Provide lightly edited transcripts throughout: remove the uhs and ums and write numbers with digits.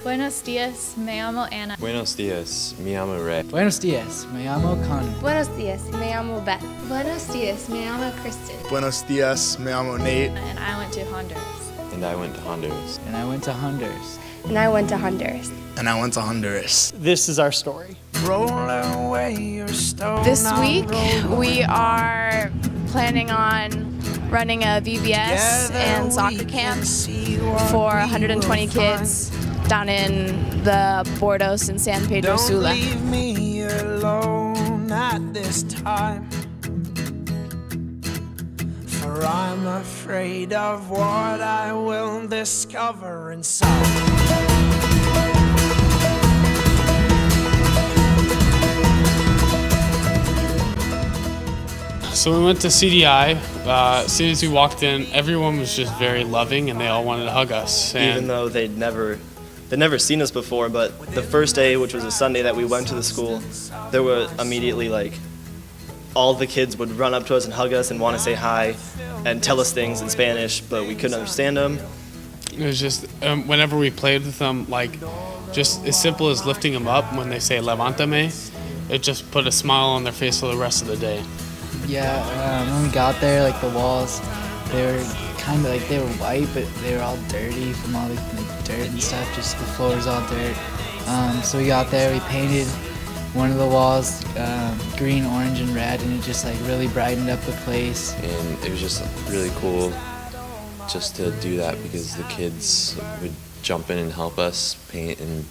Buenos dias, me llamo Anna. Buenos dias, me llamo Ray. Buenos dias, me llamo Connor. Buenos dias, me llamo Beth. Buenos dias, me llamo Kristen. Buenos dias, me llamo Nate. And I went to Honduras. And I went to Honduras. And I went to Honduras. And I went to Honduras. And I went to Honduras. This is our story. This week, we are planning on running a VBS and soccer camp for 120 kids down in the Bordos and San Pedro Sula. Don't leave me alone at this time, for I'm afraid of what I will discover inside. So we went to CDI. As soon as we walked in, everyone was just very loving and they all wanted to hug us. And even though they'd never seen us before, but the first day, which was a Sunday that we went to the school, there were immediately all the kids would run up to us and hug us and want to say hi and tell us things in Spanish, but we couldn't understand them. it was just, whenever we played with them, just as simple as lifting them up when they say "Levántame," it just put a smile on their face for the rest of the day. Yeah, when we got there, the walls, they were kind of they were white, but they were all dirty from all the dirt and stuff. Just the floor was all dirt. So we got there, we painted one of the walls green, orange, and red, and it just really brightened up the place. And it was just really cool just to do that because the kids would jump in and help us paint and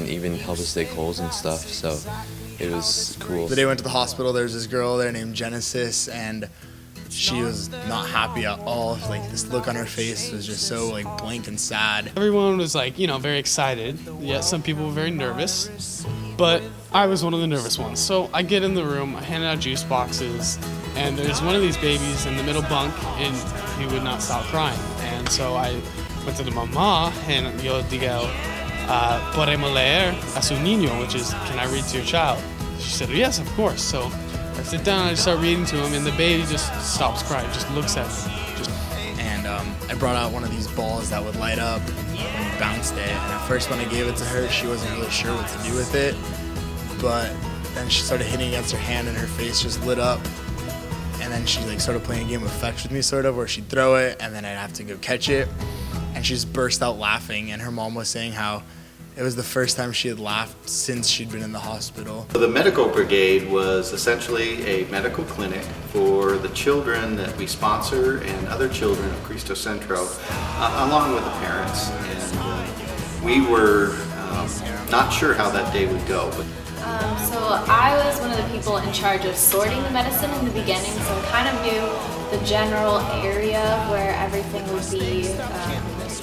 even help us dig holes and stuff. So it was cool. The day we went to the hospital, there was this girl there named Genesis, and she was not happy at all. This look on her face was just so blank and sad. Everyone was very excited. Yet some people were very nervous, but I was one of the nervous ones. So I get in the room, I handed out juice boxes, and there's one of these babies in the middle bunk, and he would not stop crying. And so I went to the mama and yo digo, podemos leer a su niño, which is, can I read to your child? She said, yes, of course. So I sit down and I start reading to him, and the baby just stops crying, just looks at me. And I brought out one of these balls that would light up when you bounced it. And at first when I gave it to her, she wasn't really sure what to do with it. But then she started hitting against her hand and her face just lit up. And then she started playing a game of fetch with me, where she'd throw it and then I'd have to go catch it. And she just burst out laughing, and her mom was saying how it was the first time she had laughed since she'd been in the hospital. The medical brigade was essentially a medical clinic for the children that we sponsor and other children of Cristo Centro, along with the parents. And we were not sure how that day would go. So I was one of the people in charge of sorting the medicine in the beginning, so I kind of knew the general area where everything would be,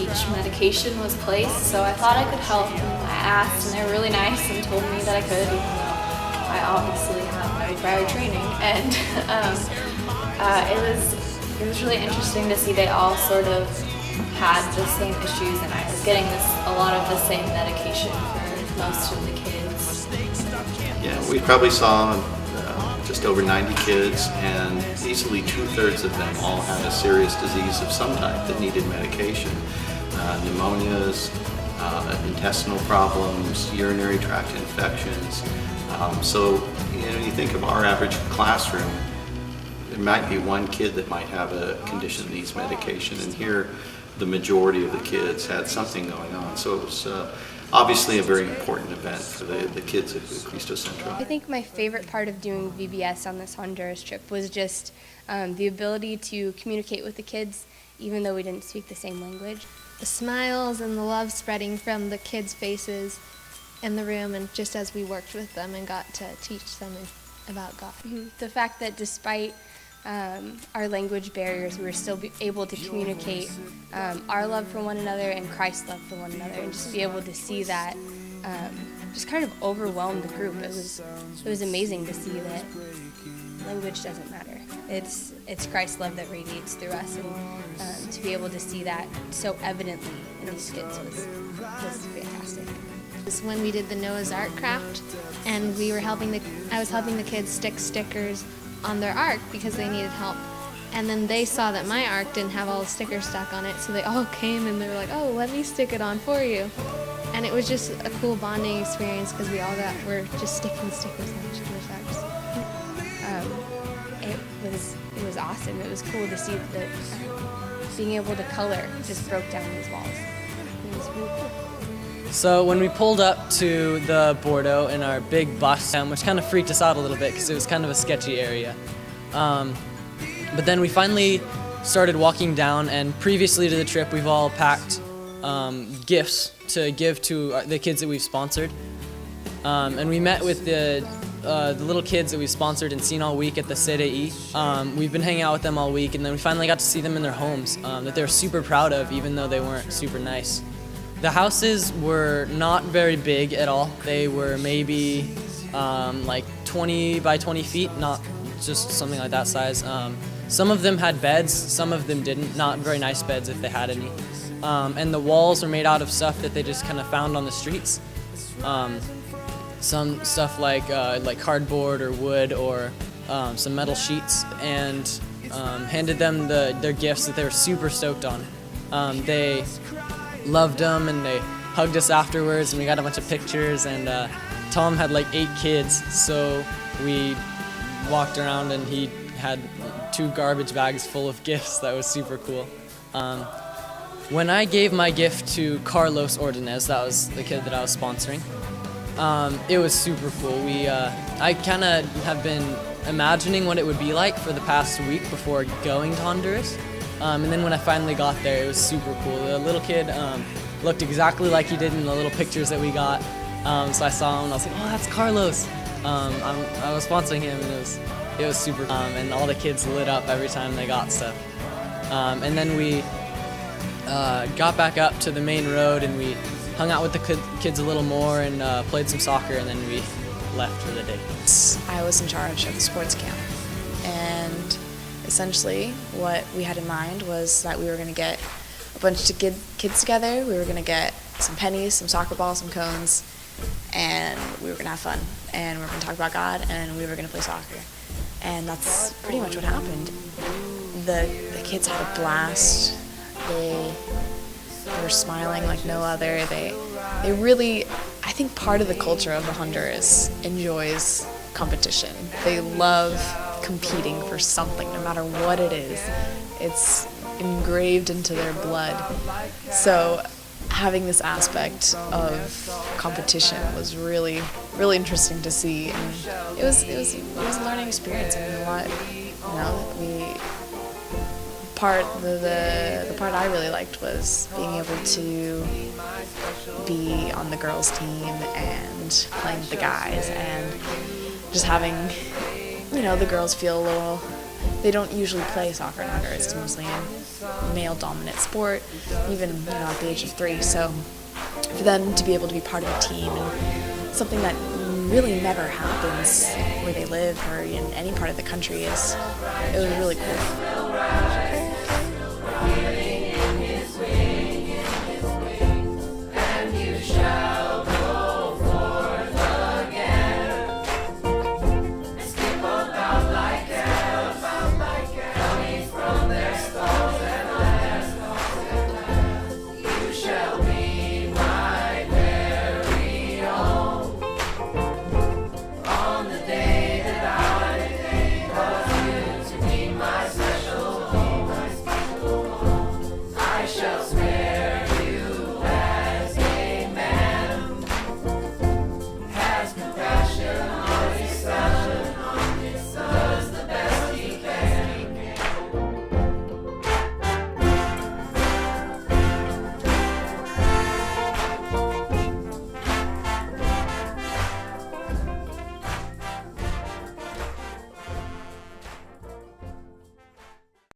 each medication was placed, so I thought I could help. I asked, and they were really nice and told me that I could, even though I obviously have no prior training. And it was really interesting to see they all sort of had the same issues, and I was getting a lot of the same medication for most of the kids. Yeah, we probably saw just over 90 kids, and easily 2/3 of them all had a serious disease of some type that needed medication. Pneumonias, intestinal problems, urinary tract infections. So you think of our average classroom, there might be one kid that might have a condition that needs medication, and here the majority of the kids had something going on. So it was obviously a very important event for the kids at Cristo Centro. I think my favorite part of doing VBS on this Honduras trip was just the ability to communicate with the kids, even though we didn't speak the same language. The smiles and the love spreading from the kids' faces in the room, and just as we worked with them and got to teach them about God. The fact that despite our language barriers, we were still able to communicate our love for one another and Christ's love for one another, and just be able to see that just kind of overwhelm the group. It was amazing to see that language doesn't matter. It's Christ's love that radiates through us, and to be able to see that so evidently in these kids was fantastic. It was when we did the Noah's Ark craft, and I was helping the kids stick stickers on their ark because they needed help. And then they saw that my ark didn't have all the stickers stuck on it, so they all came and they were like, oh, let me stick it on for you. And it was just a cool bonding experience because we're just sticking stickers on each other's arcs. It was awesome. It was cool to see that being able to color just broke down these walls. It was really cool. So when we pulled up to the Bordeaux in our big bus, which kind of freaked us out a little bit because it was kind of a sketchy area. But then we finally started walking down, and previously to the trip we've all packed gifts to give to the kids that we've sponsored. And we met with the little kids that we've sponsored and seen all week at the CDI. We've been hanging out with them all week, and then we finally got to see them in their homes that they're super proud of, even though they weren't super nice. The houses were not very big at all. They were maybe like 20 by 20 feet, not just something like that size. Some of them had beds, some of them didn't. Not very nice beds if they had any. And the walls were made out of stuff that they just kind of found on the streets. Some stuff like cardboard or wood or some metal sheets, and handed them their gifts that they were super stoked on. They loved them, and they hugged us afterwards, and we got a bunch of pictures. And Tom had like 8 kids, so we walked around and he had 2 garbage bags full of gifts. That was super cool. When I gave my gift to Carlos Ordonez, that was the kid that I was sponsoring, it was super cool. I kind of have been imagining what it would be like for the past week before going to Honduras. And then when I finally got there, it was super cool. The little kid looked exactly like he did in the little pictures that we got. So I saw him and I was like, oh, that's Carlos. I was sponsoring him, and it was super cool. And all the kids lit up every time they got stuff. And then we got back up to the main road, and we hung out with the kids a little more and played some soccer, and then we left for the day. I was in charge of the sports camp, and essentially what we had in mind was that we were going to get a bunch of kids together. We were going to get some pennies, some soccer balls, some cones, and we were going to have fun, and we were going to talk about God, and we were going to play soccer. And that's pretty much what happened. The kids had a blast. They were smiling like no other. They really, I think part of the culture of Honduras enjoys competition. They love competing for something, no matter what it is. It's engraved into their blood. So having this aspect of competition was really, really interesting to see. And it was a learning experience. I mean, the part I really liked was being able to be on the girls' team and playing with the guys, and just having, the girls feel a little, they don't usually play soccer in Honduras. It's mostly a male-dominant sport, even at the age of 3. So for them to be able to be part of a team, and something that really never happens where they live or in any part of the country, it was really cool.